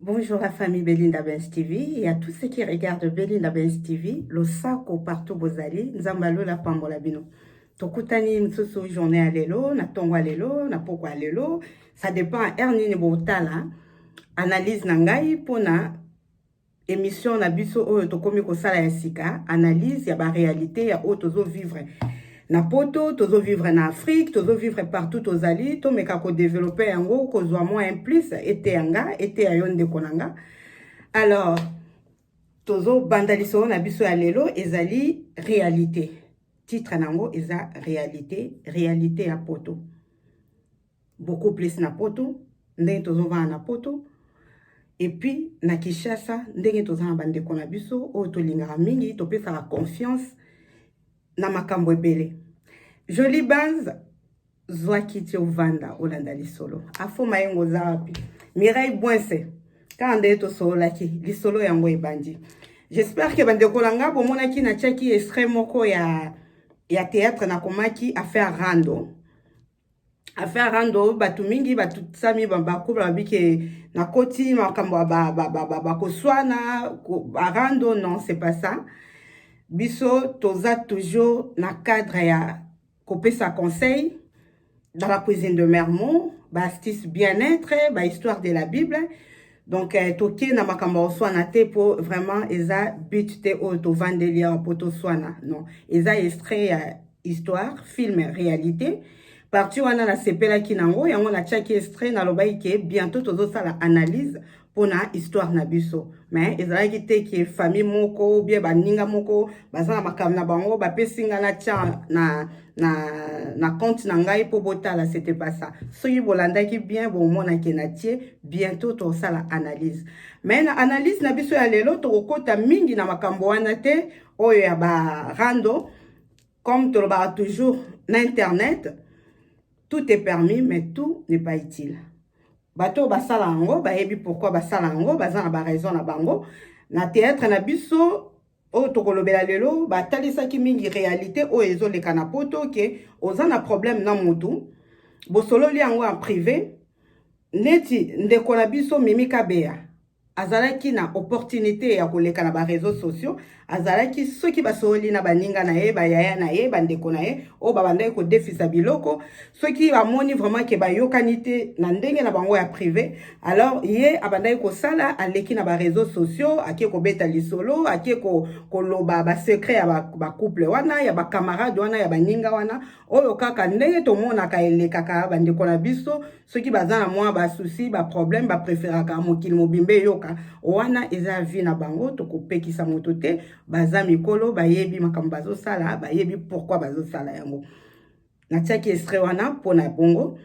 Bonjour la famille Belinda Benz TV et à tous ceux qui regardent Belinda Benz TV, le sako partout bozali, nzambalo la pambola bino. Tokutani msusu journée à lelo, na tongo à lelo, na poko à lelo, ça dépend à ernini botala. Analyse nangai pona émission na biso oyo tokomi kosala ya sika, analyse ya ba réalité ya oyo tozo vivre. Na poto, tozo vivre en Afrique, tozo vivre partout tozali, to meka ko développer yango, kozwa moins un plus, ete yanga, ete ayonde konanga. Alors, tozo bandaliso na biso ya lelo, ezali réalité. Titre nango, eza réalité, réalité ya poto. Beaucoup plus na poto, ndenge tozo va na poto. Et puis, na Kinshasa, ndenge tozo na bandeko na biso, o to lingara mingi, to pesa la confiance, na makambo ebele. Jolie base zwaki ti ovanda olanda lisolo afo mayengo za wapi Mireille Bwense kande to solaki lisolo yango ebandi. J'espère que bandeko langa bomonaki na tiaki extrait moko ya théâtre na komaki affaire rando batu mingi batu sami bakobla babike na koti makambo ba koswana rando. Non, c'est pas ça. Biso toza toujours na cadre ya kopesa conseil dans la cuisine de Mermont, astuce bien-être, histoire de la Bible. Donc toki na makambo swana te pour vraiment eza but te o to vandelia poto swana. Non, eza extrait ya histoire, film, réalité. Parti wana na sepela kinango yango na chaki extrait na lobai ke bientôt tozo sala analyse pona histoire na biso. Mais ezalaki te ki famille moko bien baninga moko bazana makambo na bango bapesinga na tia na compte na ngai po botala, c'était pas ça. Soki bolandaki bien bomona ke na tie bientôt to sala analyse. Mais na analyse na biso ya lelo to kokota mingi na makambo wana te oyo ya ba rando, comme to ba toujours na internet. Tout est permis, mais tout n'est pas utile. Bato basala yango, bayebi pourquoi basala yango, bazana ba raison na bango. Na théâtre na biso, o tokolobela lelo, batalisaki mingi réalité o ezoleka na poto ke ozana problème na mutu. Bosololi yango en privé, neti ndeko na biso Mimi Kabea. Azalaki na opportunité ya koleka na ba réseaux sociaux, azalaki soki basoli na baninga na ye, bayaya na ye, bandeko na ye, o babandaki ko defisa biloko, soki bamoni vraiment ke bayokanite na ndenge na bango ya privé, alors ye abandaki ko sala aleki na ba réseaux sociaux, ake ko beta lisolo, ake ko loba ba secret ya ba couple wana, ya ba camarade wana, ya baninga wana, oyo kaka ndenge to mona ka elekaka bandeko na biso, soki bazana mwa ba souci, ba problème, ba préféraka mokili mobimbe yoka wana eza vi na bango to kopekisa moto te baza mikolo bayebi makambo bazo sala bayebi pourquoi bazo sala yango na tiaki extrait wana pona bongo.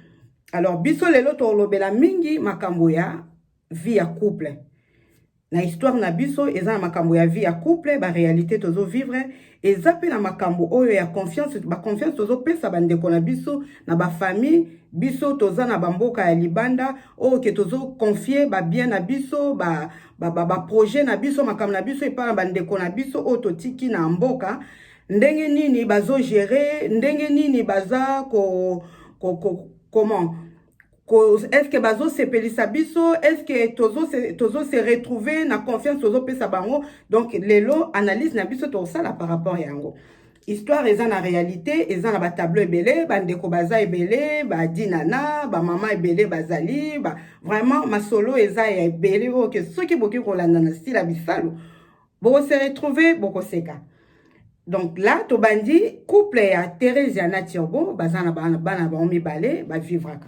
Alors biso lelo to lobela mingi makambo ya vie ya couple na histoire na biso eza na makambo ya vie ya couple ba réalité tozo vivre eza pe na makambo oyo ya confiance ba confiance tozo pesa bandeko na biso na ba famille biso toza na bamboka ya libanda oyo ke tozo confier ba bien na biso ba projet na biso makambo na biso epa na bandeko na biso oyo totiki na mboka ndenge nini bazo gérer ndenge nini baza comment est-ce que bazo sepelisa biso, est-ce que tozo se retrouver na confiance tozo pesa bango. Donc lelo analyse na biso to sala par rapport yango. Histoire eza na réalité, eza na ba tableau ebele, bandeko baza ebele, ba dinana, ba mama ebele bazali, vraiment masolo eza ya ebele o ke soki boki kolanda na style bisalo. Bo se retrouver boko seka. Donc là to bandi couple ya Thérèse na Turbo bazana bana ba mibale ba vivre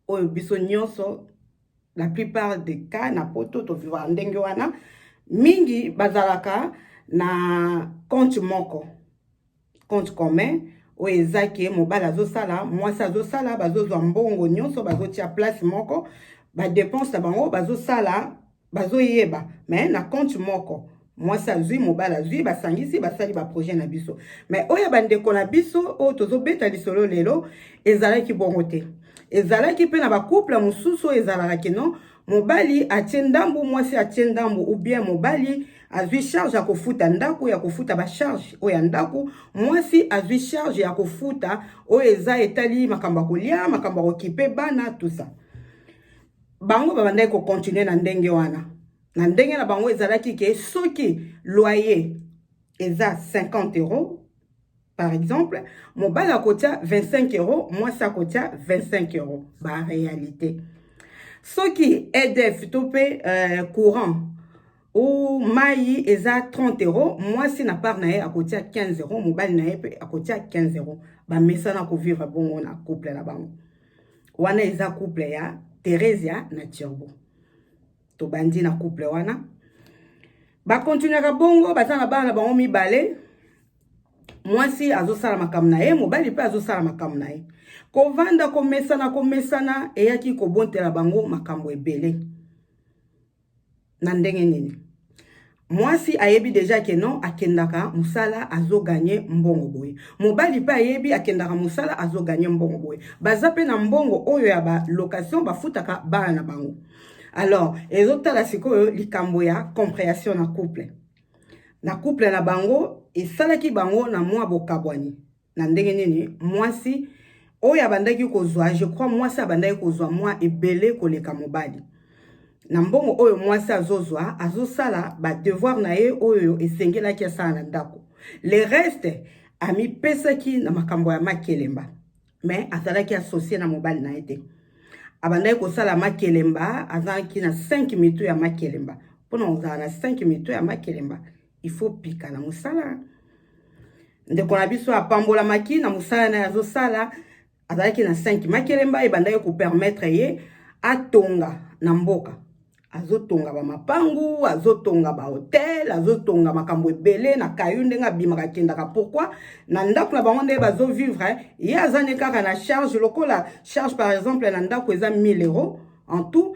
oyo biso nyonso la plupart des cas na poto to vivre ndenge wana mingi bazalaka na compte moko compte commun o ezaki mobala azosala mwasi azosala bazozwa mbongo nyonso bazotia place moko ba dépense bango bazosala bazoyeba mais na compte moko mwasi azwi mobala azwi basangisi basali ba projet na biso. Mais oyo bandeko na biso o tozobeta lisolo lelo ezalaki bongo te. Ezalaki pe na ba couple mususu ezalaki non mobali atie ndambu mwasi atie ndambu ou bien mobali azwi charge ya kofuta ndako ya kofuta ba charge oya ndako mwasi azwi charge ya kofuta oyo eza etali makambo kolia makambo kokipe bana tout ça. bango babandaki ko continuer na ndenge wana. Na ndenge na bango ezalaki ke soki loyer eza 50 euros par exemple, mobali akotia 25 euros, moi ça kotia 25 euros. Ba réalité. Soki EDF topé courant ou mai eza 30 euros, moi si na part na akotia 15 euros, mobali na akotia 15 euros. Ba mesana ko vivre bongo na couple na bango. Wana eza couple ya Theresia na Turbo. To bandi na couple wana. Ba continuera bongo, batana bana bango mibale. Mwasi azosala makambo na ye, mobali pe azosala makambo na ye. Kovanda komesana eyaki kobontela bango makambo ebele. Na ndenge nini? Mwasi ayebi deja ke non akendaka musala azo gagner mbongo boye. Mobali pe ayebi akendaka musala azo gagner mbongo boye. Baza pe na mbongo oyo ya ba location bafutaka bana na bango. Alors, ezotala sikoyo likambo ya compréhension na couple. Na couple na bango esalaki bango na mwa bokabwani. Na ndenge nini mwasi oyo abandaki kozwa, je crois mwasi abandaki kozwa mwa ebele koleka mobali. Na mbongo oyo mwasi azozwa azosala ba devoir na ye oyo esengelaki asala na ndako. Le reste ami pesaki na makambo ya makelemba. Mais azalaki associé na mobali na ete. Abandaki kosala makelemba azalaki na 5 mitu ya makelemba. Pona ozala na 5 mitu ya makelemba, il faut pika na musala. Ndeko na biso apambola maki na musala na yazo sala azalaki na 5 makelemba ebandaki ko permettre ye atonga na mboka. Azotonga ba mapangu, azotonga ba hotel, azotonga makambo ebele na kayunde nga bimaka kendaka. Pourquoi? Na ndako na bango nde bazo vivre, ye azane kaka na charge lokola charge par exemple na ndako eza 1000 euros en tout.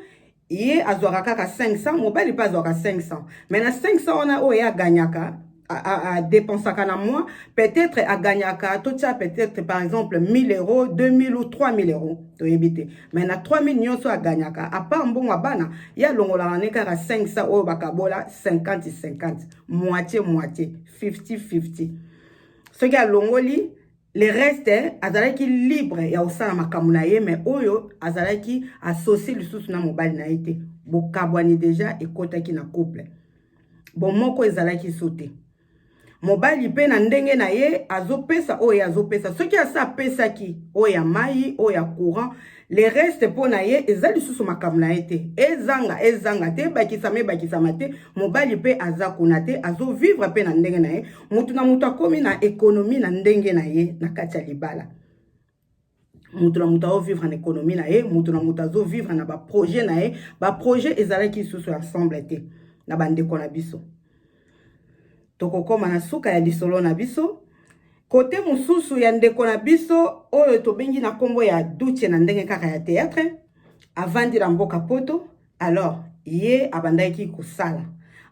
Ye azwaka kaka 500, mobali pa azwaka 500. Mais na 500 ona oyo ya ganyaka a dépensaka na mois, peut-être a gagnaka tout ça peut-être par exemple 1000 euros, 2000 ou 3000 euros to ebite. Mais na 3000 nyonso a gagnaka à part mbongo bana ya longola na kaka 500 oyo bakabola 50-50, moitié 50-50. Ce qui a longoli le reste azalaki libre ya osala makambo na ye, mais oyo azalaki associé lisusu na mobali na ete bokabwani déjà ekotaki na couple. Bon moko ezalaki sauté. Mobali pe na ndenge na ye azopesa oyo azopesa. Soki asa pesa ki oya mai oya courant, le reste po na ye ezali susu makambo na ete. Ezanga te bakisama te, mobali pe azakuna te, azo vivre pe na ndenge na ye. Mutu na mutu akomi na économie na ndenge na ye na kati ya libala. Mutu na mutu azo vivre na économie na ye, mutu na mutu azo vivre na ba projet na ye, ba projet ezalaki susu ensemble te na bandeko na biso. Toko koma na suka ya lisolo na biso. Kote mususu ya ndeko na biso oyo tobengi na kombo ya Duche na ndenge kaka ya théâtre avandi na mboka poto. Alors ye abandaki kusala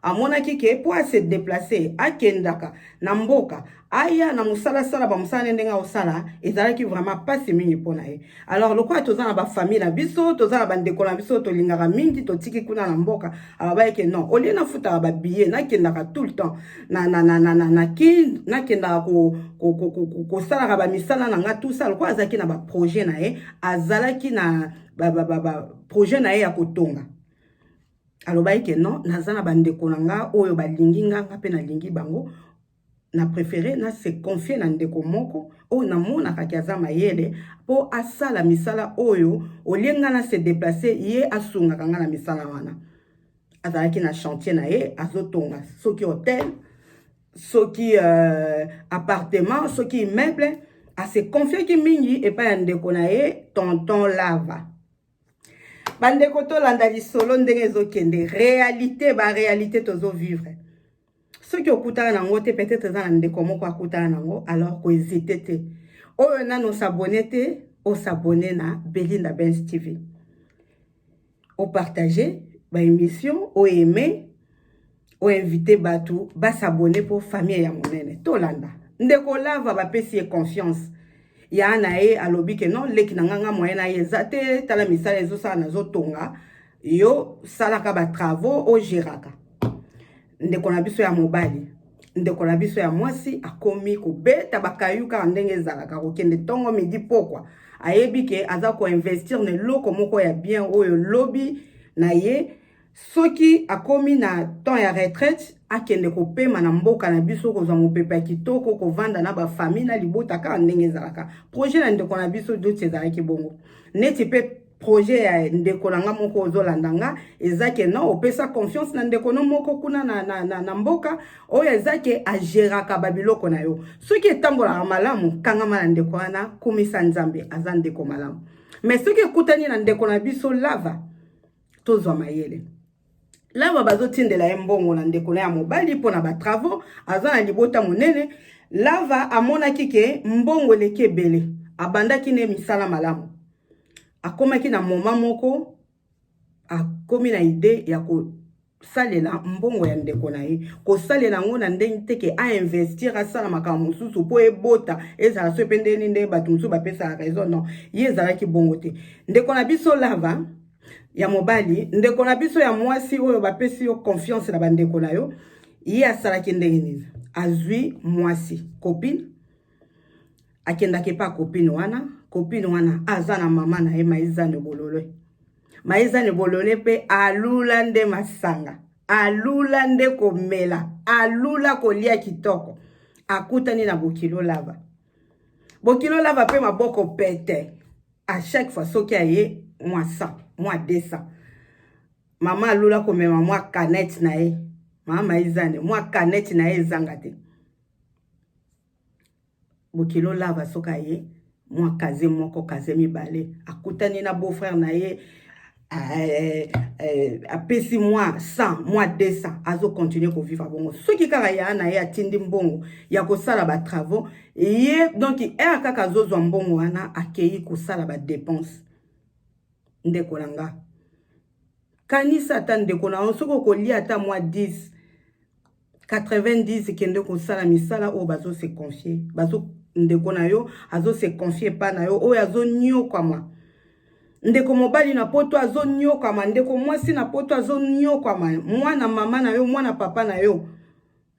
amonaki ke po se déplacer akendaka na mboka aya na musala sala ba musala ndenga osala ezalaki vraiment pas mingi pona ye. Alors lokwa tozana ba famille na biso, tozana ba ndeko na biso to lingaka mingi to tiki kuna na mboka abaye ke non oli na futa ba billet na kendaka tout le temps na kendaka ko sala ba misala na nga tout ça lokwa azaki na ba projet na ye azalaki na ba projet na ye ya kotonga. Alobai ke non nazana bandeko nanga oyo balingi nga pe na lingi bango na préféré na se confier na ndeko moko o na mona kakiaza mayele po asala misala oyo olenga na se déplacer ye asunga kanga na misala wana. Azalaki na chantier na ye azotonga soki hôtel, soki appartement, soki immeuble, a se confier ki mingi e pa ya ndeko na ye tonton Lava. Bande koto landa lisolo ndenge ezokende réalité ba réalité tozo vivre. Ceux qui okutana nango te peut-être za ndeko moko akutana nango alors ko hésiter te. Oyo nano s'abonner te, o s'abonner na Belinda Benz TV. O partager ba émission, o aimer, o inviter batu, ba s'abonner pour famille ya monene. To landa. Ndeko Lava ba pesi confiance. Ya na ye alobi ke non leki na nganga moyen na ye zate tala misala ezo sala na zo tonga yo salaka ba travaux o giraka. Ndeko na biso ya mobali, ndeko na biso ya mwasi akomi ko beta bakayuka ndenge ezalaka ko kende tongo midi pokwa ayebi ke aza ko investir ne loko moko ya bien oyo lobby na ye soki akomi na temps ya retraite akende kopema na mboka na biso kozwa mopepe ya kitoko kovanda na bafamille na libota kaka ndenge ezalaka. Projet na ndeko na biso doti ezalaki bongo neti mpe projet ya ndeko na nga moko ozolanda nga ezake no opesa confiance na ndeko no moko kuna na mboka oyo ezake ageraka babiloko na yo soki etambolaka malamu kangama na ndeko wana kumisa nzambe aza ndeko malamu. Mais soki ekutani na ndeko na biso lava tozwa mayele lava bazotindela ye mbongo na ndeko na ya mobali mpo na batravaux aza na libota monene lava amonaki ke mbongo eleki ebele abandaki ne misala malamu akomaki na moma moko akomi na ide ya kosalela mbongo ya ndeko na ye kosalela yango na ndenge teke ainvestir asala makambo mosusu mpo ebota ezala so epe ndeni nde bato mosusu bapesaka raison non ye ezalaki bongo te. Ndeko na biso lava ya mobali ndeko na biso ya mwasi oyo bapesi yo confiance na bandeko na yo ye asalaki ndenge nini azwi mwasi copine akendaki pa copine wana aza na mama na ye maizane bololwe maizane bololwe pe alula nde masanga alula nde komela alula kolia kitoko akutani na bokilo lava pe maboko pete à chaque fois soki aye mwa 100 mwa 200 mama alula komema mwa canette na ye mama maizane mwa canette na ye ezanga te bokilo lava soki aye mwa kaze moko kaze mibale akutani na beau frère na ye apesi mwa 100 mwa 200 azo continuer ko vivre bongo soki kaka ya na ye atindi mbongo ya kosala ba travaux ye donc kaka azozwa mbongo wana akei kosala ba dépenses ndeko nanga kanisa ata ndeko na soko kolia ata mwa 10 90 kende kosala misala o bazo se confier bazo ndeko na yo azo se confier pa na yo oyo azo nyokwama ndeko mobali na poto azo nyokwama ndeko mwasi na poto azo nyokwama mwana mama na yo mwana papa na yo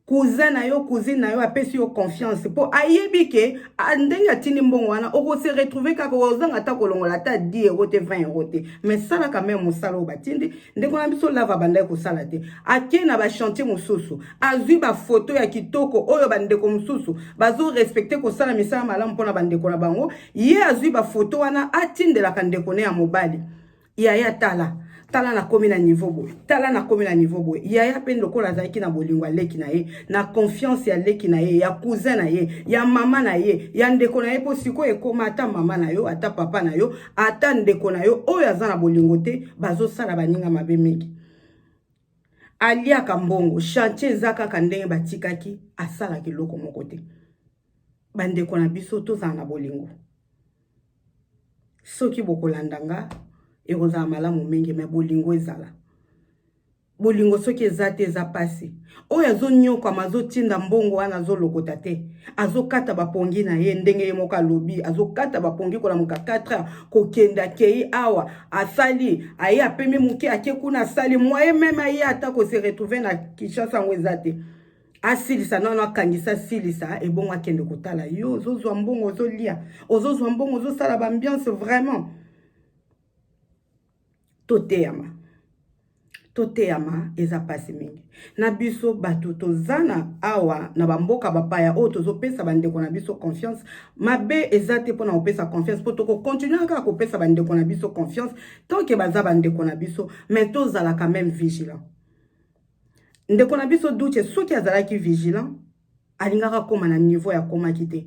cousin na yo cousine na yo apesi yo confiance po ayebi ke ndenge atindi mbongo wana oko se retrouver kaka ozanga ta kolongola ata 10 euros te 20 euros te mais sala quand même mosala batindi ndeko na biso lava banda ko sala te ake na ba chantier mosusu azwi ba photo ya kitoko oyo bandeko mosusu bazo respecter ko sala misala malamu pona bandeko na bango ye azwi ba photo wana atindela ka ndeko ne ya mobali ya tala na komi na niveau boy tala na komi na niveau boy ya pe ndokola zaki na bolingwa leki na ye na confiance ya leki na ye ya cousin na ye ya mama na ye ya ndeko na ye po siko ekoma ata mama na yo ata papa na yo ata ndeko na yo oyo aza na bolingo te bazo sala baninga mabe mingi aliaka mbongo chantier zaka kandenge batikaki asala kiloko moko te bandeko na biso tozala na bolingo soki bokolandanga ekozala malamu mingi me bolingo ezala bolingo soki ezate eza pasi oyo azonyoka mazotinda mbongo wana azolokota te azokata bapongi na ye ndenge ye moko alobi azokata bapongi kola muka 4 kokenda kei awa asali aye apemi muke ake kuna asali moye meme aye ata ko se retrouver na Kinshasa ngo ezate asilisa nono akangisa silisa ebongo akende kotala yo ozozwa mbongo ozolia ozozwa mbongo ozosala ba ambiance vraiment toteyama eza pasi mingi na biso bato tozana awa na bamboka bapaya oyo tozopesa bandeko na biso confiance mabe eza te mpona kopesa confiance mpo tokokontinue kaka kopesa bandeko na biso confiance tonke baza bandeko na biso mais tozala quand même vigilant ndeko na biso duche soki azalaki vigilant alingaka koma na niveau ya komaki te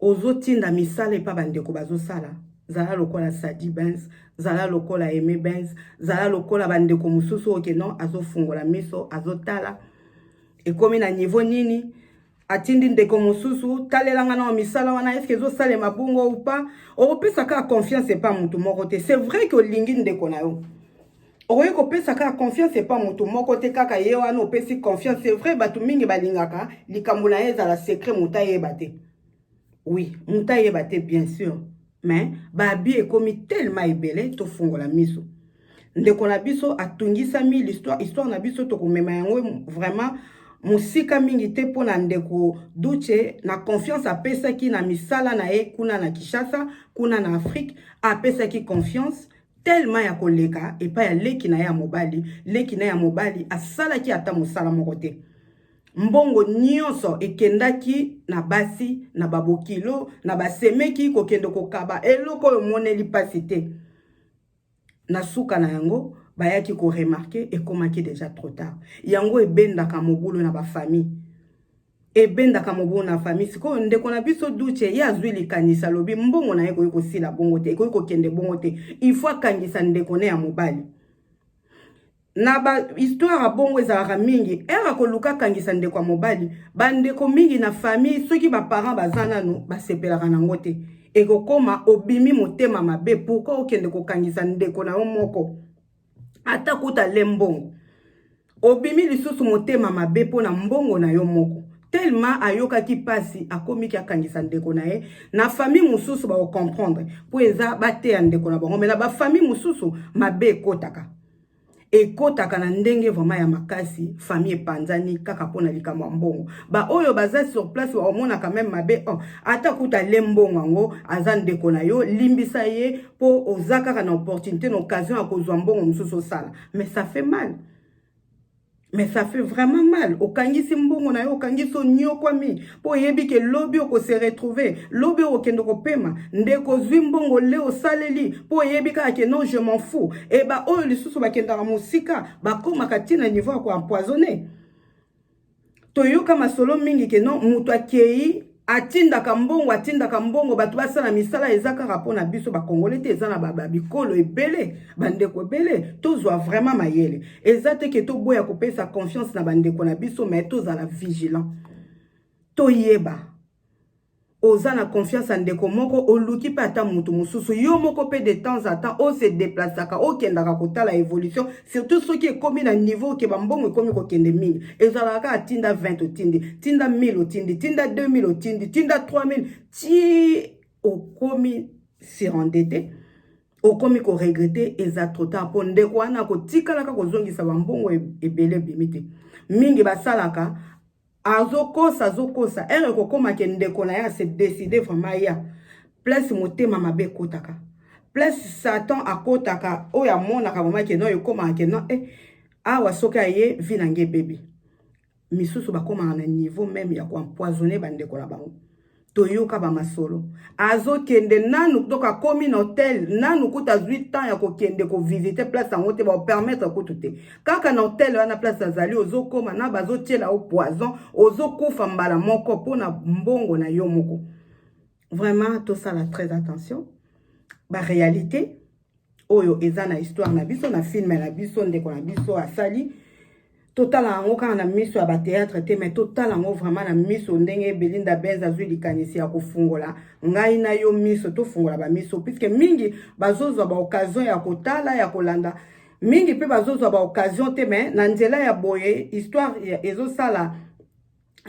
ozotinda misala epa bandeko bazosala zala lokola Sadi Benz, zala lokola Aimé Benz, zala lokola bandeko mususu oke non azofungola miso azotala ekomi na niveau nini atindi ndeko mususu talelanga na misala wana est-ce que ezosala mabungo ou pas opesa ka confiance pas mutu moko te c'est vrai que olingi ndeko na yo oye kopesa ka confiance pas mutu moko te kaka ye wana opesi confiance c'est vrai batu mingi balingaka likambo na ezala secret muta yeba te oui muta yeba te bien sûr mais babi ekomi tellement ebele to fungola miso ndeko na biso atungisa mi l'histoire na biso to komema yango vraiment musika mingi te pona ndeko Duche na confiance apesaki na misala na ye kuna na Kinshasa kuna na Afrique apesaki confiance tellement ya koleka epa ya leki na ya mobali asalaki ata mosala moko te mbongo nyonso ekendaki na basi na babokilo na basemeki kokende kokaba eloko oyo moneli pasi te na suka na yango bayaki ko remarquer ekomaki déjà trop tard yango ebendaka mobulu na ba famille ebendaka mobulu na famille siko ndeko na biso Duche ye azwi likanisa lobi mbongo na ye koyi kosila bongo te koyi kokende bongo te il faut akangisa ndeko ne ya mobali na ba histoire bongo ezalaka mingi era koluka kangisa ndeko ya mobali bandeko mingi na famille soki ba parents bazanano basepelaka nango te ekokoma obimi motema mabe pourquoi okende kokangisa ndeko na yo moko ata kuta lembongo obimi lisusu motema mabe pona mbongo na yo moko tellement ayokaki pasi akomiki akangisa ndeko na ye na famille mususu ba comprendre po eza bateya ndeko na bango mais na ba famille mususu mabe ekotaka na ndenge vraiment ya makasi famille epanzani kaka pona likambo mbongo ba oyo baza sur place wa omona quand même mabe ata kuta lembongo ngo aza ndeko na yo limbisa ye po ozaka na opportunité na occasion ya kozwa mbongo mususu sala mais ça fait mal. Mais ça fait vraiment mal. Okangisi mbongo na yo okangiso nyokwami po yebi ke lobi oko se retrouver lobi okendo ko pema ndeko zwi mbongo leo saleli po yebi ka ke non je m'en fous et ba oyo lisusu bakenda musika bakoma katina niveau ko empoisonner toyoka masolo mingi ke non mutu akei atindaka mbongo batu basala misala ezaka rapona biso ba congolais te ezana ba bikolo ebele bandeko ebele tozwa vraiment mayele ezate ke to boya kopesa confiance na bandeko na biso mais tozala vigilant toyeba ozana confiance en ndeko moko oluki pa ata mutu mususu yo moko pe de temps en temps o se déplaçaka o kendaka kotala évolution surtout ceux qui est commis na niveau ke bambongo komi ko kende mingi ezalaka atinda 20 otindi tinda 1000 otindi tinda 2000 otindi tinda 3000 ti okomi surendetté okomi ko regretter eza trop tard po ndeko wana ko tikalaka kozongisa bambongo ebele bimite mingi basalaka azokosa ere kokoma ke ndeko na ya se décider vraiment ya place motema mabe kotaka place Satan akotaka oya monaka vraiment ke no yokoma ke no awa soka ye vinange bébé misusu bakoma na niveau même ya ko empoisonner bandeko na bango toyoka ba masolo azokende nanu kutoka komi na hotel nanu kuta 8 ans ya kokende ko visiter place yango te ba permettre kutute kaka na hotel wana place azali ozokoma na bazotiela au poison ozokufa mbala moko pona mbongo na yo moko vraiment tout ça la très attention ba réalité oyo eza na histoire na biso na film na biso ndeko na biso asali total yango kana na miso ya ba théâtre te mais total yango vraiment na miso ndenge Belinda Benza zwi likanisi ya kofungola ngai na yo miso to fungola ba miso puisque mingi bazozwa ba occasion ya kotala ya kolanda mingi pe bazozwa ba occasion te mais na nzela ya boye histoire ezo sala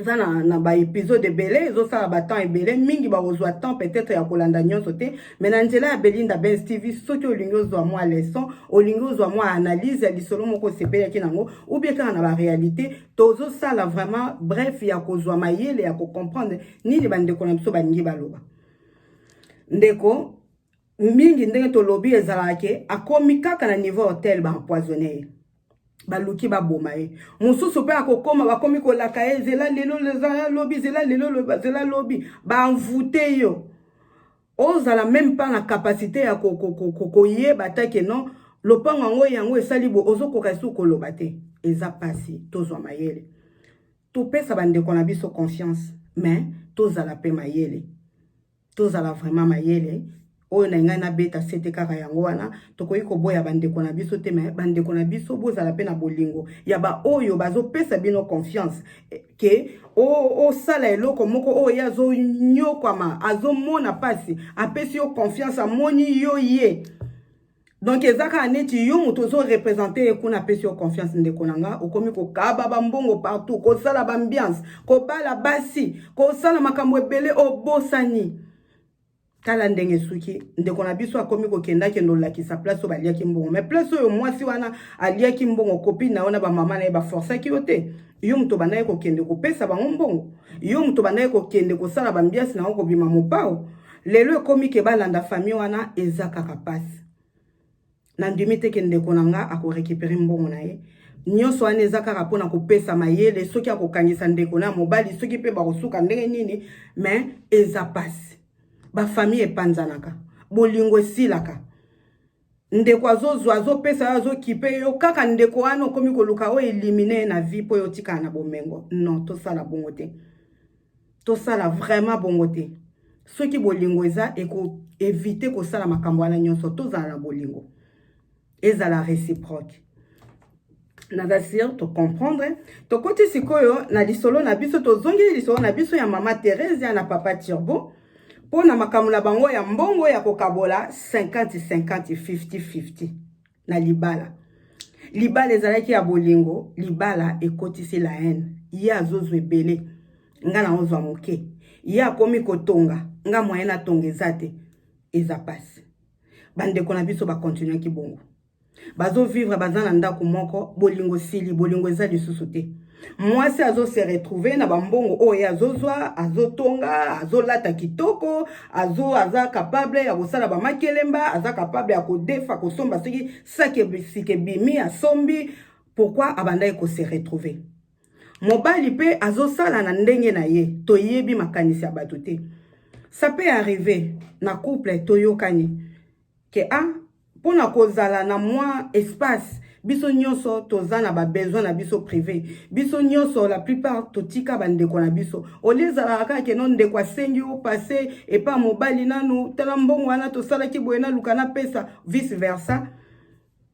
zana na ba épisode ebele ezo sala ba temps ebele mingi ba ozwa temps peut-être ya kolanda nyonso te mais na nzela ya Belinda Benz TV soki olingi ozwa mwa leçon olingi ozwa mwa analyse ya lisolo moko sepelaki nango ou bien kaka na ba réalité tozo sala vraiment bref ya kozwa mayele ya ko comprendre nini bandeko na biso balingi baloba ndeko mingi ndenge to lobby ezalake akomi kaka na niveau hotel ba empoisonné baluki baboma ye mususu pe akokoma bakomi kolaka ye zela lelo zela lobby zela lelo zela lobby ba envoûter yo ozala même pas na capacité ya koyeba take non lopango yango yango esali bo ozokoka su koloba te eza pasi tozwa mayele topesa bandeko na biso confiance mais tozala pe mayele tozala vraiment mayele oyo na ngai na beta sete kaka yango wana tokoyi koboya bandeko na biso te mais bandeko na biso bozala pe na bolingo ya ba oyo bazopesa bino confiance ke o sala eloko moko oyo azo nyokwama azomona pasi apesi yo confiance amoni yo ye donc ezaka neti yo muto zo représenter kuna pesi yo confiance ndeko nanga okomi ko kaba bambongo partout ko sala bambiance ko bala basi ko sala makambo ebele obosani Tala ndenge suki ndeko na biso akomi kokenda kendo lakisa place o balia kimbongo mais place oyo mwasi wana alia kimbongo copine na ona ba mama na ba forcer ki yote yo mto banaye kokende kopesa bango mbongo yo mto banaye kokende kosala bambiasi na ko bima mopao lelo ekomi ke balanda famille wana eza kaka pasi na ndimi te ke ndeko nanga ako récupérer mbongo na ye nyonso wana eza kaka mpona kopesa mayele soki akokangisa ndeko na mobali soki mpe bakosuka ndenge nini mais eza pasi ba famille epanzanaka bolingo esilaka ndeko azozwa azopesa azokipe yo kaka ndeko wana okomi koluka o elimine na vie po yo tika na bomengo non tosala bongo te tosala vraiment bongo te soki bolingo eza eko éviter kosala makambo wana nyonso tozala na bolingo ezala réciproque nazasir to comprendre to koti sikoyo na lisolo na biso tozongi lisolo na biso ya mama Thérèse ya na papa Turbo pona makambo na bango ya mbongo ya kokabola 50-50 50-50 na libala libala ezalaki ya bolingo libala ekotisi la haine ye azozwa ebele nga na ozwa moke ye akomi kotonga nga moyen atonga eza te eza pasi bandeko na biso bakontinuaki bongo bazovivre baza na ndako moko bolingo sili bolingo eza lisusu te mwasi se retrouver na bambongo oyo azozwa azotonga azolata kitoko aza capable ya kosala bamakelemba aza capable ya kodefa kosomba soki sake bimi asombi pourquoi abandaki se retrouver mobali pe azosala na ndenge na ye toyebi makanisi ya bato te ça peut arriver na couple toyokani ke pona kozala na mwa espace biso nyonso tozana ba besoin na biso privé biso nyonso la plupart totika bandeko na biso olezala kaka ke non ndeko asengi o passer et pas mobali nanu tala mbongo wana tosala ki boyena lukana pesa vice versa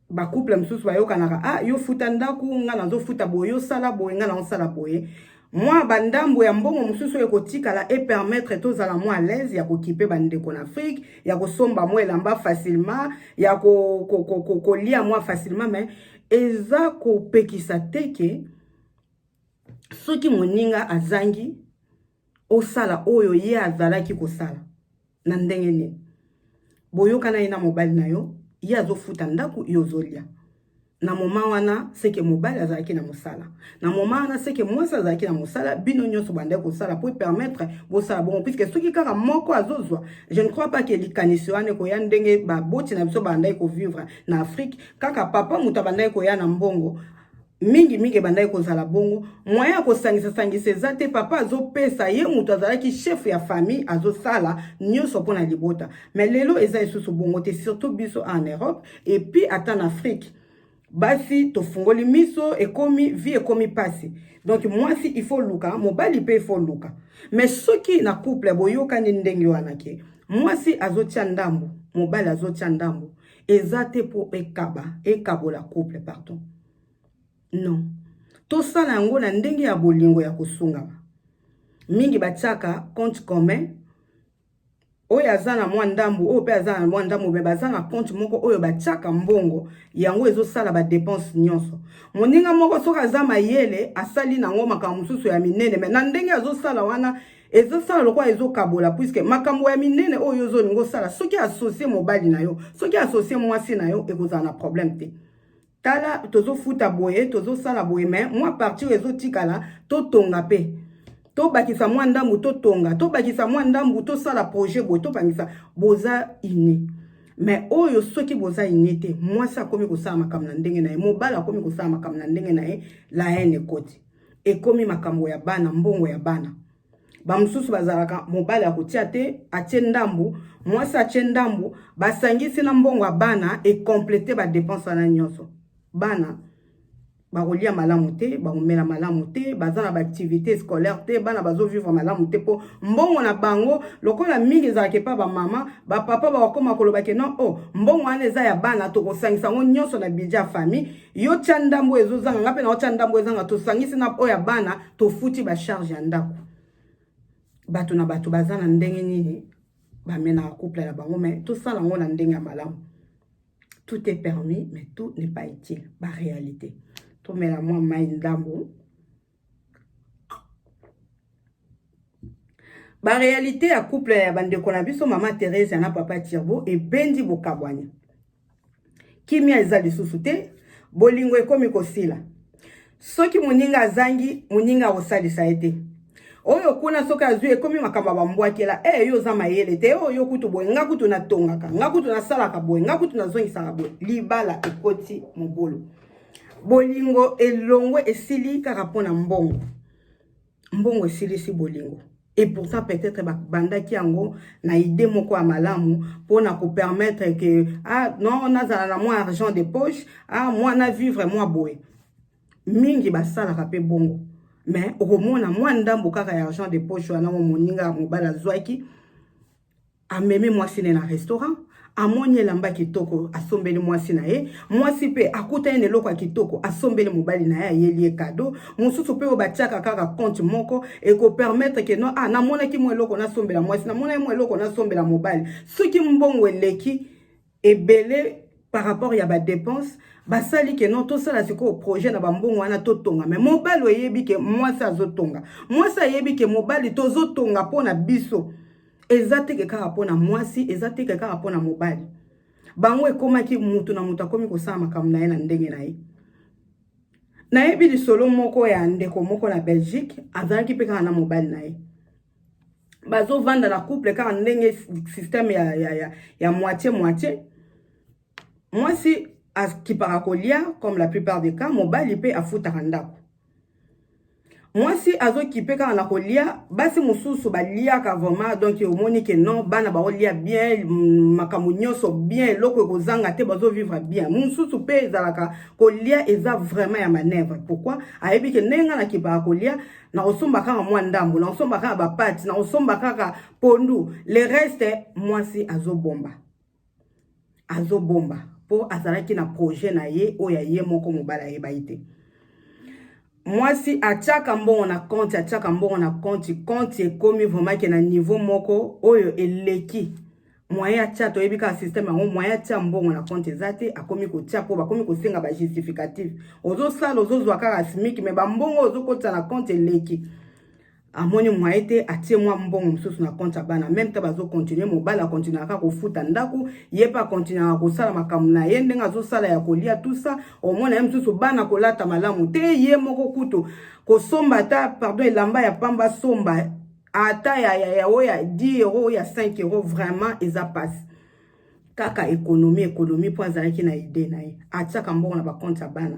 ba couple msusu bayokanaka yo futa ndaku nga nazo futa boyo sala boye nga na sala boye moi bandambo ya mbongo mususu ekotikala et permettre tozala moi à l'aise ya kokipe bandeko na Afrique ya kosomba moi elamba facilement ya kolia moi facilement mais eza kopekisa teke soki moninga azangi osala oyo ye azalaki kosala na ndenge nini boyokana ina mobali na yo ye azofuta ndaku yozolia na moma wana seke mobali azalaki na mosala na moma wana seke mwasi azalaki na mosala bino nyonso bande kosala pour permettre bosala bon puisque soki kaka moko azozwa je ne crois pas que likanisi wana ko ya ndenge ba boti na biso bande ko vivre na Afrique kaka papa muta bande ko ya na mbongo mingi bande ko zala bongo moya ko sangisa ezate papa azopesa ye muta azalaki chef ya famille azosala nyonso pona libota mais lelo eza isusu bongo te surtout biso en Europe et puis ata en Afrique basi tofungoli miso ekomi vie ekomi pasi donc mwasi il faut luka mobali pe il faut luka mais soki na couple boyoka ni ndenge wana ke mwasi azotia ndambo mobali azotia ndambo ezate po ekabola couple pardon non tosala yango na ndenge ya bolingo ya kosunga mingi batiaka compte commun oyo azana mwa ndambu oyo pe azana mwa ndambu be bazana compte moko oyo batiaka mbongo yango ezosala ba dépense nyonso moninga moko soka azama yele asali nango makambo mususu ya minene mais na ndenge azosala wana ezosala lokwa ezokabola puisque makambo ya minene oyo ozolingo sala soki associé mobali na yo soki associé mwasi na yo ekozala na problème te tala tozofuta boye tozosala boye mais moi partir ezotikala totonga pe to bakisa mwa ndambu to tonga to bakisa mwa ndambu to sala projet boy to bangisa boza ini mais oyo soki boza ini te mwasi akomi kosala makambo na ndenge na ye mobala akomi kosala makambo na ndenge na ye la haine ekoti ekomi makambo ya bana mbongo ya bana bamususu bazalaka mobali akotia te atie ndambu mwasi atie ndambu basangisi na mbongo ya bana e compléter ba dépense na nyonso bana bakolia malamu te bakomela malamu te bazana ba activité scolaire te bana bazo vivre malamu te po mbongo na bango lokola mingi ezalaki pa ba mama ba papa bakoma koloba ke non mbongo wana eza ya bana to kosangisa ngo nyonso na budget ya famille yo tia ndambo ezozanga ngape na tia ndambo ezanga to sangisi na oya bana to futi ba charge ya ndako bato na bato bazana ndenge nini ba mena couple na bango mais tout ça lango na ndenge ya malamu tout est permis mais tout n'est pas utile ba réalité tomela mwa mai ndambo Ba réalité à couple ya bande konabiso maman Thérèse na papa Tirbo et bendi bokabwanya. Kimia eza lisusu te, bolingo ekomi kosila. Soki muninga azangi, muninga osalisa ete. Oyo kuna soki azwi ekomi makamba bambwakela, yo za mayele te, yo kutu boye, nga kutu na tongaka, nga kutu na salaka boye, nga kutu na zongisaka boye. Libala ekoti mobolo. Bolingo elongwe esili kaka pona mbongo. Mbongo esili si bolingo. Et pourtant, peut-être, banda qui ango na idée moko a malamu pour na ko permettre que non on a moins argent de poche, moi na vivre moi boy. Mingi basala rapé bongo. Mais au moins moi ndambo kaka argent de poche wana moninga mobala zwaki a meme moi sine na restaurant. Amonye lamba kitoko asombeli mwasi na ye mwasi pe akuta ene loko kitoko asombeli mobali na ye yeli cadeau mususu pe obatiaka kaka compte moko et ko permettre que non na mona ki mwe loko na sombela mwasi na mona mwe loko na sombela mobali soki mbongo eleki ebele par rapport ya ba dépense basali que non to sala siko projet na bambongo wana to tonga mais mobali oyebi ke mwasi azotonga mwasi ayebi ke mobali tozo tonga pona biso. Ezate ke kaka pona mwasi, ezate ke kaka pona mobali. Bango ekomaki mutu na mutu akomi kosala makambo na ye na ndenge na ye. Na yebi lisolo moko ya ndeko moko na Belgique, azalaki pe kaka na mobali na ye. Bazo vanda na couple kaka ndenge système ya moitié. Mwasi akipaka kolia comme la plupart des cas, mobali pe afutaka ndako. Mwasi azo kipe ka na kolia basi mususu balia ka vraiment donc omoni ke non bana ba olia bien makamu nyonso bien loko ekozanga te bazo vivre bien mususu pe ezalaka kolia eza vraiment ya manœuvre. Pourquoi ayebi ke nenga na kipa kolia na osomba ka mwa ndambo na osomba ka ba pati na osomba ka pondu le reste mwasi azobomba po azalaki na projet na ye oya ye moko mobala ye baite. Mwasi achaka mbongo na compte ekomi vraiment ke na niveau moko oyo eleki moyen atia to yebika système yango moyen atia mbongo na compte ezate akomi kotia po bakomi kosenga ba justificatif ozo sala ozo zwa kaka smiki me ba mbongo ozo kota na compte eleki amoni moyen te atie mwa mbongo msusu na compte bana même ta bazo continuer mobala continuer aka kofuta ndaku yepa continuer ko sala makambo na ye ndenga zo sala ya kolia tout ça au moins na msusu bana kolata malamu te ye moko kutu ko somba ta pardon elamba ya pamba somba ata ya oya 10 euros ya 5 euros vraiment eza passe kaka économie po azalaki na idée na ye atiaka mbongo na ba compte bana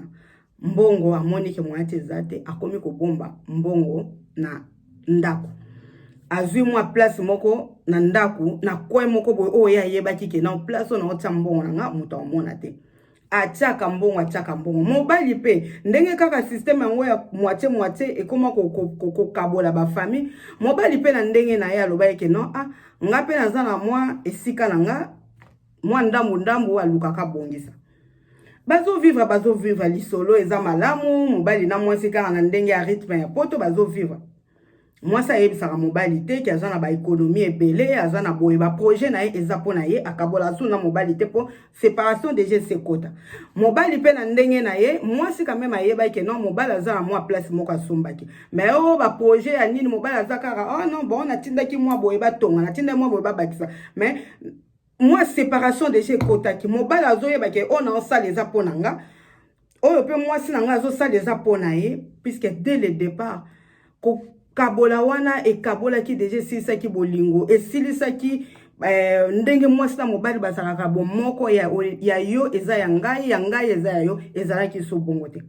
mbongo amoni ke moyen te zate akomi ko bomba mbongo na ndako azui mwa place moko na ndako na kwe moko boy oya yebaki ke na place na otia mbongo nga muto amona te atiaka mbongo mobali pe ndenge kaka système yango ya moitié ekoma ko kabola ba famille mobali pe na ndenge na ya loba ke non nga pe naza na mwa esika na nga mwa ndambu alukaka bongisa bazo vivre lisolo eza malamu mobali na mwasi kaka na ndenge ya rythme ya poto bazo vivre. Moi ça yebisaka mobali te ki aza na ba économie ebele aza na boye ba projet na ye eza pona ye akabola su na mobali te po séparation déjà se kota mobali pe na ndenge na ye mwasi quand même ayeba ke non mobali aza na mwa place moko asombaki mais ba projet ya nini mobali aza kaka non bon natindaki mwa boye batonga natinda mwa boye babakisa mais moi séparation déjà kota ki mobali azoyeba ke on a ça les apona nga oyo pe mwasi na nga azo ça les apona ye puisque dès le départ kabola wana e kabola ki deje silisa ki bolingo e silisa ki ndenge mwasi na mobali bazalaka bo moko ya yo eza ya ngai eza ya yo ezalaki so bongo te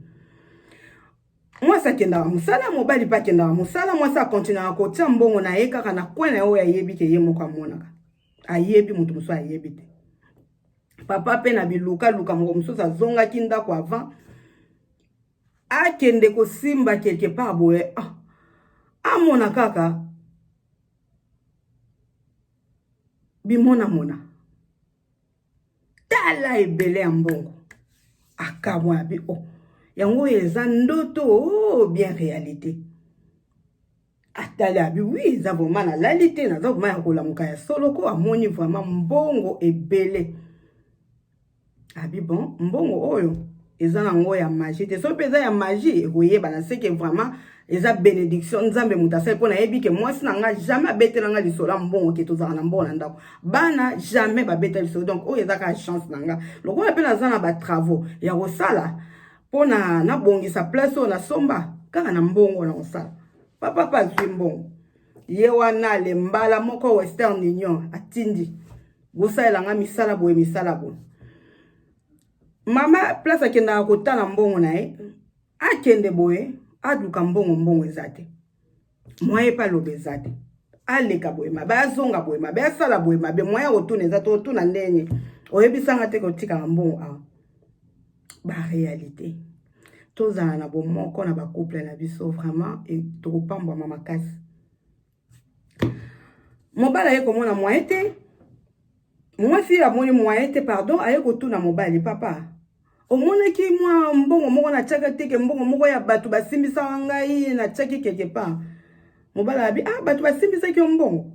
mwasi akendaka mosala mobali pa akendaka mosala mwasi akontinua kotia mbongo na ye kaka na kwe na oyo ayebi ke ye moko amonaka ayebi mutu mosusu ayebi te papa pe na biluka moko mosusu azongaki ndako avant akende kosimba quelque part boye amona kaka bimona tala ebele ya mbongo akamwa bi yango eza ndoto bien réalité atala bi oui eza vraiment na réalité na vraiment ya kolamuka ya solo ko amoni vraiment mbongo ebele abi bon mbongo oyo eza nango ya magie te so peza ya magie ekoyeba na c'est que vraiment eza bénédiction nzambe mutasai pona yebi ke mwasi na nga jamais abetela nga lisola mbongo ke tozala na mbongo na ndako bana jamais babeta lisola donc oyo eza ka chance na nga lokola pe naza na ba travaux ya kosala pona na bongisa place oyo na somba kaka na mbongo na kosala papa azwi mbongo ye wana le mbala moko Western Union atindi gosalela nga misala boye mama place akendaka kotala mbongo na ye akende boye aduka mbongo eza te moye pa lobe eza te aleka boye mabe azonga boye mabe asala boye mabe moye kotuna eza te otuna ndenge oyebisanga te kotika na mbongo awa baréalité tozala na bomoko na bacouple na biso vraiment tokopambwama makasi mobali aye komona moye te mwasi amoni moye te pardon aye kotuna mobali papa omonaki mwa mbongo moko na tiaka teke mbongo moko ya bato basimbisaka ngai na tiaki quelque part mobali abi bato basimbisaki yo mbongo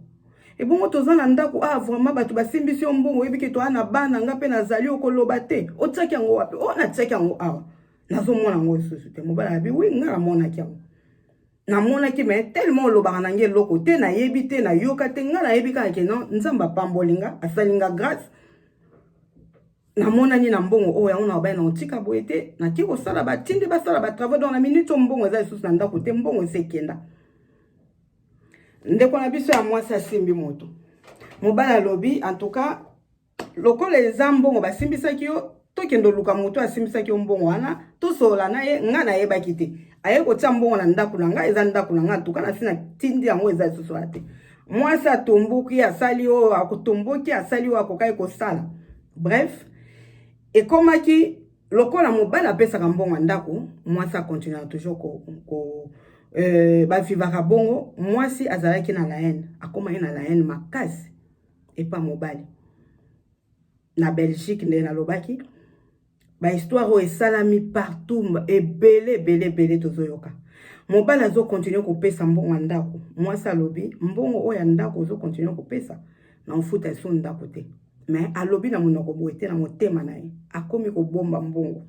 ebongo toza na ndako vraiment bato basimbisi yo mbongo oyebiki toa na bana nga mpe nazali okoloba te otiaki yango wapi na tiaki yango awa nazomona yango lisusu te mobali abi wi nga namonaki yango namonaki me tellement olobaka na nge eloko te nayebi te nayoka te nga nayebi kaka ke non nzambe apambolinga asalinga grâce namonani na mbongo oyo yango na baye na otika boye te naki kosala batindi basala batravail dans la minute mbongo eza lisusu na ndako te mbongo esekenda ndeko na biso ya mwasi asimbi moto mobali alobi en tout cas lokola eza mbongo basimbisaki yo tokende luka moto asimbisaki yo mbongo wana tosola na ye nga nayebaki te aye kotia mbongo na ndako na nga eza ndako na nga en tout cas nasi na tindi yango eza lisusu te mwasi atomboki asali oyo akotomboki asali oyo akokai kosala bref ekomaki lokola mobali apesaka mbongo ndako mwasi akontinue toujours bavivaka bongo mwasi azalaki na la haine akomaki na la haine makasi epa mobali na Belgique nde nalobaki bahistoire oyo esalami partout ebele tozoyoka mobali azokontinue kopesa mbongo ndako mwasi alobi mbongo oyo ya ndako ozokontinue kopesa na mfuta eso ndako te mais alobi na monoko boye te na motema na ye akomi kobomba mbongo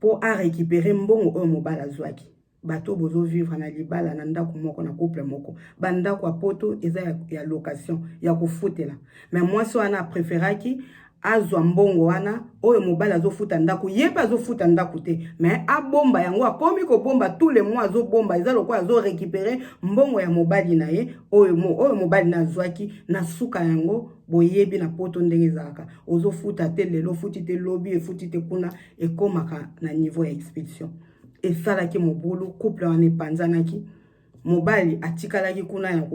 po arécupérer mbongo oyo mobali azwaki bato bozo vivre na libala na ndako moko na couple moko bandako a poto eza ya location ya kofutela mais mwasi wana préféraki azwa mbongo wana oyo mobali azofuta ndako yeba azofuta ndako te mais abomba yango akomi kobomba tous les mois azobomba eza lokwa azo récupérer mbongo ya mobali na ye oyo mobali na zwaki na suka yango boyebi na poto ndenge ezalaka ozofuta te lelo futi te lobi efuti te kuna ekomaka na niveau ya expulsion esalaki mobulu couple wana epanzanaki mobali atikalaki kuna ya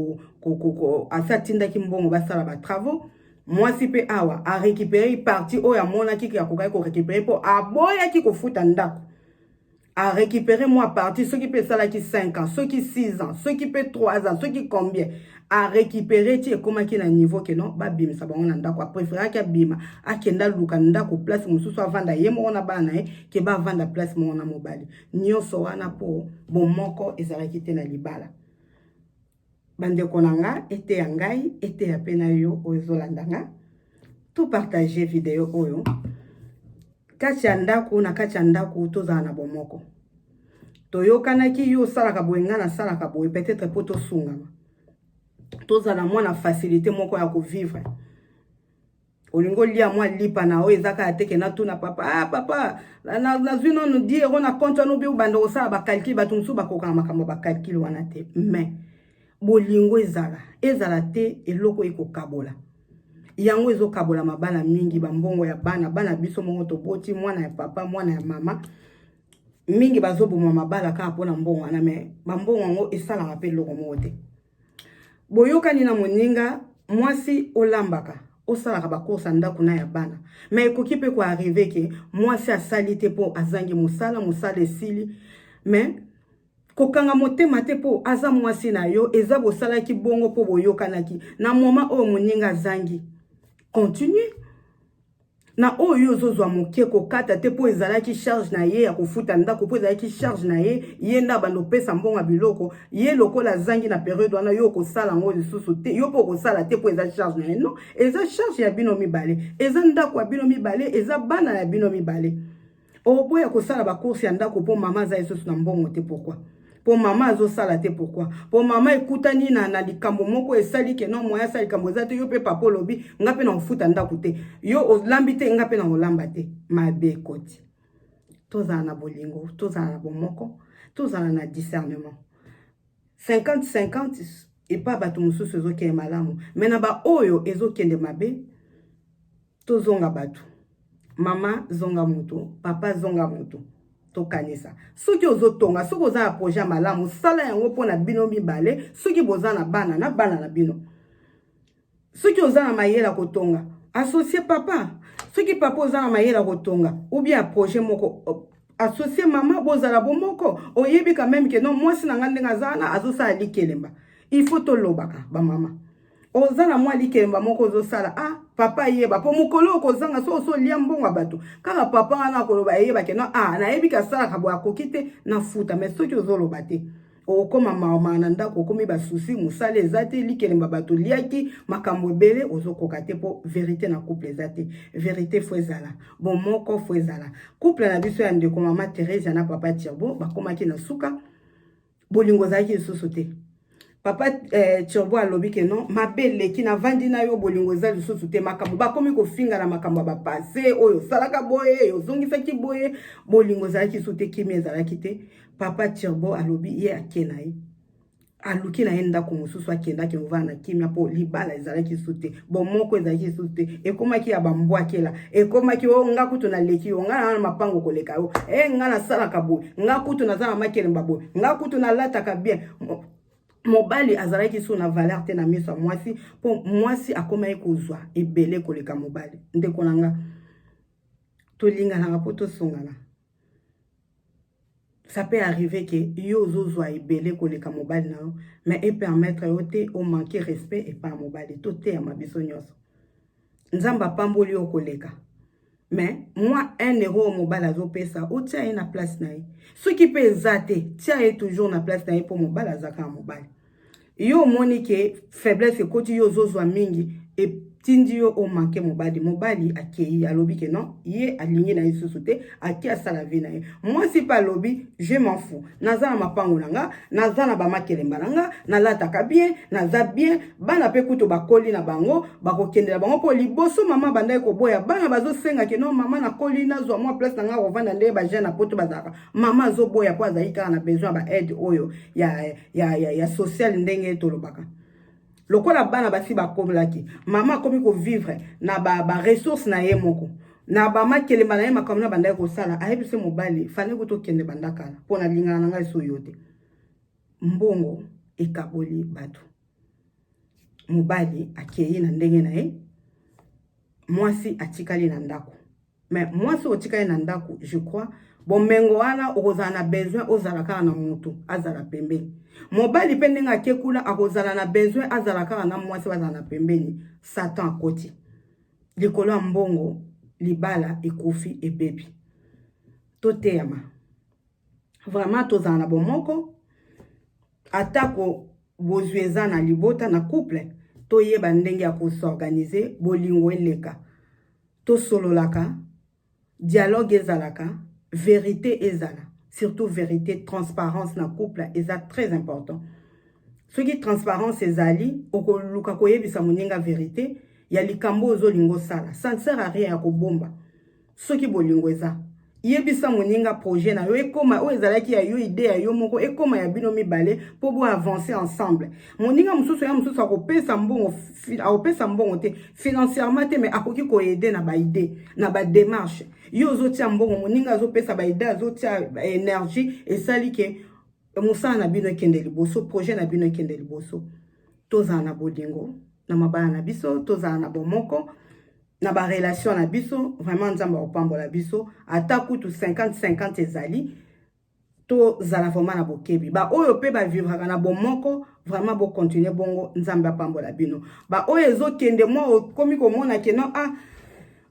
asatindaki mbongo basala ba travaux mwasi pe awa a récupérer partie oyo amonaki ya kokai ko récupérer po aboyaki kofuta ndako a récupérer moi partie ceux qui peut salaki 5 ans ceux qui 6 ans ceux qui peut 3 ans ceux qui combien a récupérer ti ekomaki na niveau que non ba bimisa bango na ndako a préférer ki abima akenda luka ndako place mususu avanda ye mo na bana ke ba vanda place mo na mobali nyonso wana po bomoko ezalaki te na libala bandeko nanga ete ya ngai ete ya pena yo ozolandanga to partager video oyo kati ya ndako na kati ya ndako tozala na bomoko toyokanaki yo salaka boye nga na salaka boye peut-être po tosungama tozala mwana facilité moko ya kovivre olingo lia mwa lipa na oyo ezaka ya teke na tuna papa papa nazwi nono diero na compte wana obi ubanda kosala bakalkile bato mosusu bakokana makambo bakalkile wana te mais bolingo ezala te eloko ekokabola yango ezokabola mabala mingi bambongo ya bana biso mongo toboti mwana ya papa mwana ya mama mingi bazoboma mabala kaka mpona mbongo wana me bambongo yango esalaka mpe eloko moko te boyokani na moninga mwasi olambaka osalaka bakosa ndako na ya bana me ekoki mpe koarrive ke mwasi asali te mpo azangi mosala esili me kokanga motema te po aza mwasi na yo eza bosalaki bongo po boyokanaki na moma oyo moninga zangi na oyo ozozwa moke kokata te po ezalaki charge na ye ya kofuta ndako po ezalaki charge na ye ye nda bando pesa mbongo biloko ye lokola zangi na période wana yo kosala ngo lisusu te yo po kosala te po eza charge na ye non eza charge ya bino mibale eza ndako ya bino mibale eza bana ya bino mibale oboya kosala ba course ya ndako po mama za lisusu na mbongo te pourquoi po mama azosala te pourquoi po mama ekutani na likambo moko esali ke non moya sali likambo za te yo pe papa lobi nga pe na ofuta ndako te yo olambi te nga pe na olamba te mabe koti tozala na bolingo tozala na bomoko tozala na discernement 50-50 epa bato mosusu ezokende malamu me na ba oyo ezokende mabe tozonga bato mama zonga moto papa zonga moto tokanisa soki ozotonga soki oza na projet malamu sala yango mpona bino mibale soki boza na bana na bino soki oza na mayela kotonga associé papa soki papa oza na mayela kotonga ou bien projet moko associé mama bozala bomoko oyebi quand même que non mwasi na nga ndenge azana azosala likelemba il faut tolobaka ba mama oza na mwa likelemba moko ozosala papa yeba po mukolo kozanga so lia mbongo bato kaka papa wana koloba yeba ke no nayebi ka sala ka bwa kokite na futa mais soki ozoloba te okoma mama na ndako okomi ba souci musale ezate likelemba bato liaki makambo ebele ozokoka te po vérité na couple ezate vérité fo ezala bon moko fo ezala couple na biso ya ndeko mama Thérèse na papa Thierbo bakomaki na suka bolingo zaki lisusu te papa Thierbo alobi ke non mabele ki na vandi na yo bolingo za lisusu te makambo bakomi kofinga na makambo ba passé oyo salaka boye yo zongisa ki boye bolingo za ki sute kimi ezalaki te papa Thierbo alobi ye akena ye aluki na enda ko mususu akenda ke mvana kimia po libala ezalaki sute bon moko ezalaki sute ekomaki ya bambwa kela ekomaki o nga kutu na leki o nga na mapango koleka yo nga na salaka boye nga kutu na zana makelemba boye nga kutu na lataka bien mobali azalaki so na valeur te na miso mwasi po mwasi akomai kozwa ebele koleka mobali ndeko nanga tolingana po tosongana ça peut arriver que yo zozwa ebele koleka mobali na yo mais et permettre yo te o manquer respect et pas mobali to te ya mabiso nyonso nzamba pamboli yo koleka mais moi 1 euro mobali azopesa o tia ye na place na ye soki pe ezate tia ye toujours na place na ye po mobali azaka mobali yo moni ke faiblesse ekoti yo zozwa mingi et tindi yo o manke mobali akei alobi ke non ye aligné na isusu te aki asala vie na ye moi si pas lobi je m'en fous naza na mapango nanga naza na ba makelemba nanga nalataka bien naza bien bana pe kuto bakoli na bango bakokendela bango po liboso mama bandai ko boya bana bazo senga ke non mama na koli nazwa moi place nanga kovanda nde ba jeune na poto bazaka mama zo boya po azali kaka na besoin ba aide oyo ya social ndenge tolobaka lokola bana basi bakomelaki mama komi ko vivre na ba ressources na ye moko na ba makelemba na ye makambo na bandai ko sala ayebise mobali fane ko to kende bandaka pona lingana na ngai so yote mbongo ekaboli bato mobali akei na ndenge na ye mwasi atikali na ndako mais mwasi otikali na ndako je crois bomengo wana okozala na besoin ozala kaka na mutu azala pembeni mobali pe ndenge akekula akozala na besoin azala kaka na mwasi bazala na pembeni satan akoti likolo ya mbongo libala ekufi ebebi toteyama vraiment tozala na bomoko atako bozwi eza na libota na couple toyeba ndenge ya kosorganize bolingo eleka tosololaka dialogue ezalaka vérité ezala surtout vérité transparence na couple eza très important soki transparence ezali okoluka koyebisa moninga vérité ya likambo ozolingo sala ça ne sert à rien ya kobomba soki bolingo eza yebisa moninga projet na yo ekoma o ezalaki ya yo idée ya yo moko ekoma ya bino mibale po bo avancer ensemble moninga mususu ya mususu akopesa mbongo te financièrement te mais akoki ko aider na ba idée na ba démarche yo zotia mbongo moninga azopesa ba idée azotia énergie esali ke musana na bino ekende liboso projet na bino ekende liboso tozana na bolingo na mabana na biso tozana na bomoko na ba relation na biso vraiment nzamba opambola biso ata kutu 50-50 ezali to zala vraiment na bokebi ba oyo pe ba vivre na bomoko vraiment bo continuer bongo nzamba pambola bino ba oyo ezokende mo komi komona ke non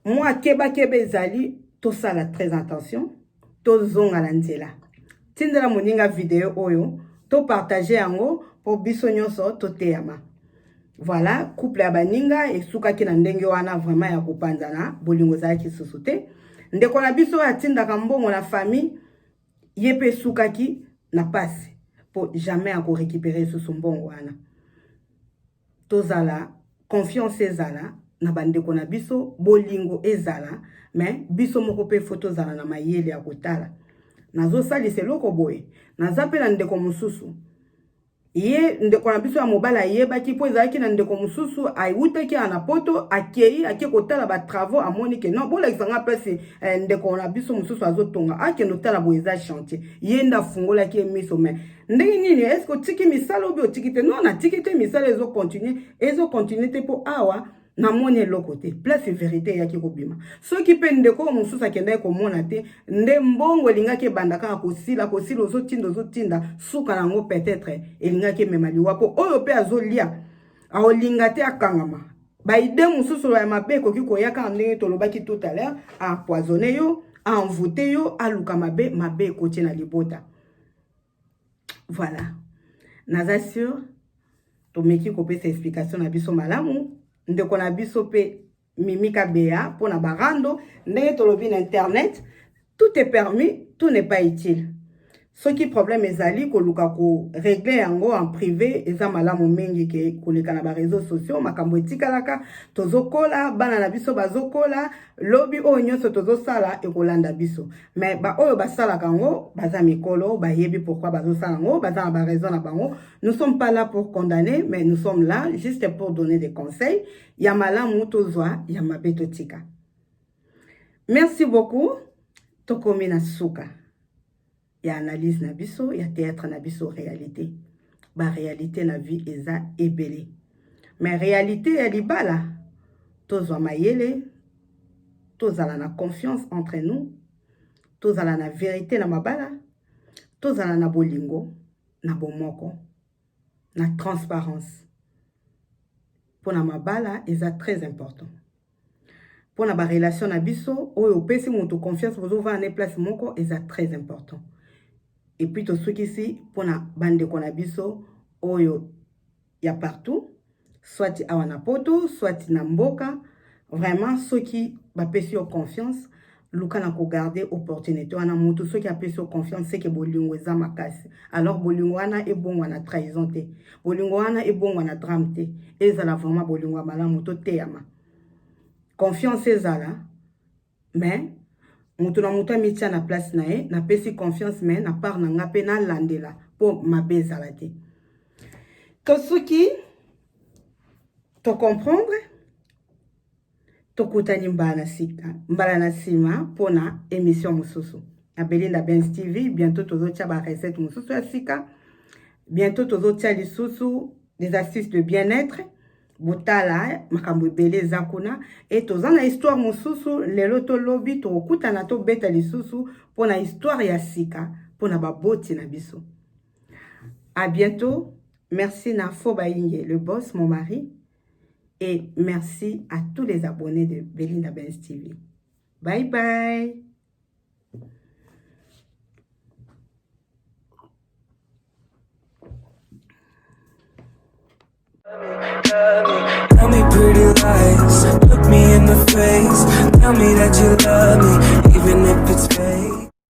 moi keba ezali to sala très attention to zonga la nzela tindela moninga vidéo oyo to partager yango pour biso nyonso to teyama. Voilà, couple ya baninga esuka ki na ndenge wana vraiment ya kopanzana bolingo za ki susute ndeko na biso atindaka mbongo na famille yepe suka ki na passe pour jamais à récupérer ce mbongo wana. Tozala confiance ezala na bandeko na biso bolingo ezala mais biso moko pe photo zala na mayele ya kotala nazo sali seloko boye nazapela ndeko mususu ye ndeko na biso ya mobala yebaki po ezalaki na ndeko mususu ayutaki ana poto akei kotala ba travaux amoni ke non bola isanga place ndeko na biso mususu azotonga akendo tala bo eza chantier yenda fungola ki miso mais ndenge nini est-ce que tiki misalo bi otikite non na tikite misalo ezo continuer te po awa na moni lokote place vérité yaki kobima soki pe ndeko mususu akenda ko mona te nde mbongo lingaki bandaka kosila ozotinda suka nango peut-être elingaki memali wapo oyo pe azolia aolinga te akangama ba ide mususu ya mabe koki koyaka ndenge tolobaki tout à l'heure empoisonner yo envoûter yo aluka mabe kotie na libota. Voilà, naza sûr to meki kopesa explication na biso malamu ndeko na biso pe mimika bea pour na barando ndenge tolobi na internet tout est permis, tout n'est pas utile. Ce qui problème ezali ko luka ko régler yango en privé eza malamu mingi ke koleka na ba réseaux sociaux makambo etikalaka tozokola bana na biso bazokola lobi oyo nyonso tozosala ekolanda biso mais ba oyo basala kango baza mikolo bayebi pourquoi bazosala ngo baza na ba raison na bango. Nous sommes pas là pour condamner mais nous sommes là juste pour donner des conseils. Ya malamu tozwa ya mabe totika. Merci beaucoup. Tokomi na suka. Il y a analyse na biso, il y a théâtre na biso réalité. Ba réalité na vie eza ebele. Mais réalité ya libala. Tozwa mayele, tozala na confiance entre nous, tozala na vérité na mabala, tozala na bolingo, na bomoko, na transparence. Pour na mabala eza très important. Pour na ba relation na biso, oyo pesi moto confiance bozo va na place moko eza très important. Et puis tout ce qui ici pour na bande konabiso oyo ya partout soit awana poto soit na mboka vraiment ceux qui ba pesi confiance luka na ko garder opportunité wana mutu ceux qui a pesi confiance c'est que bolingo eza makasi alors bolingo wana e bon wana trahison te bolingo wana e bon wana drame te ezala vraiment bolingo malamu to teyama confiance ezala mais mutu na mutu amitia na place na ye na pesi confiance mais na part na nga pe na landela po mabe ezala te to soki to comprendre to kutani mbala na sima pona émission mususu na Belinda Benz TV. Bientôt tozotia ba recette mususu ya sika, bientôt tozotia lisusu des astuces de bien-être botala makambo ebele zakuna et tozana histoire mususu lelo to lobi to okutana to beta lisusu pona histoire ya sika pona baboti na biso. À bientôt. Merci na Fobainge, le boss, mon mari, et merci à tous les abonnés de Belinda Benz TV. Bye bye. Tell me pretty lies, look me in the face, tell me that you love me.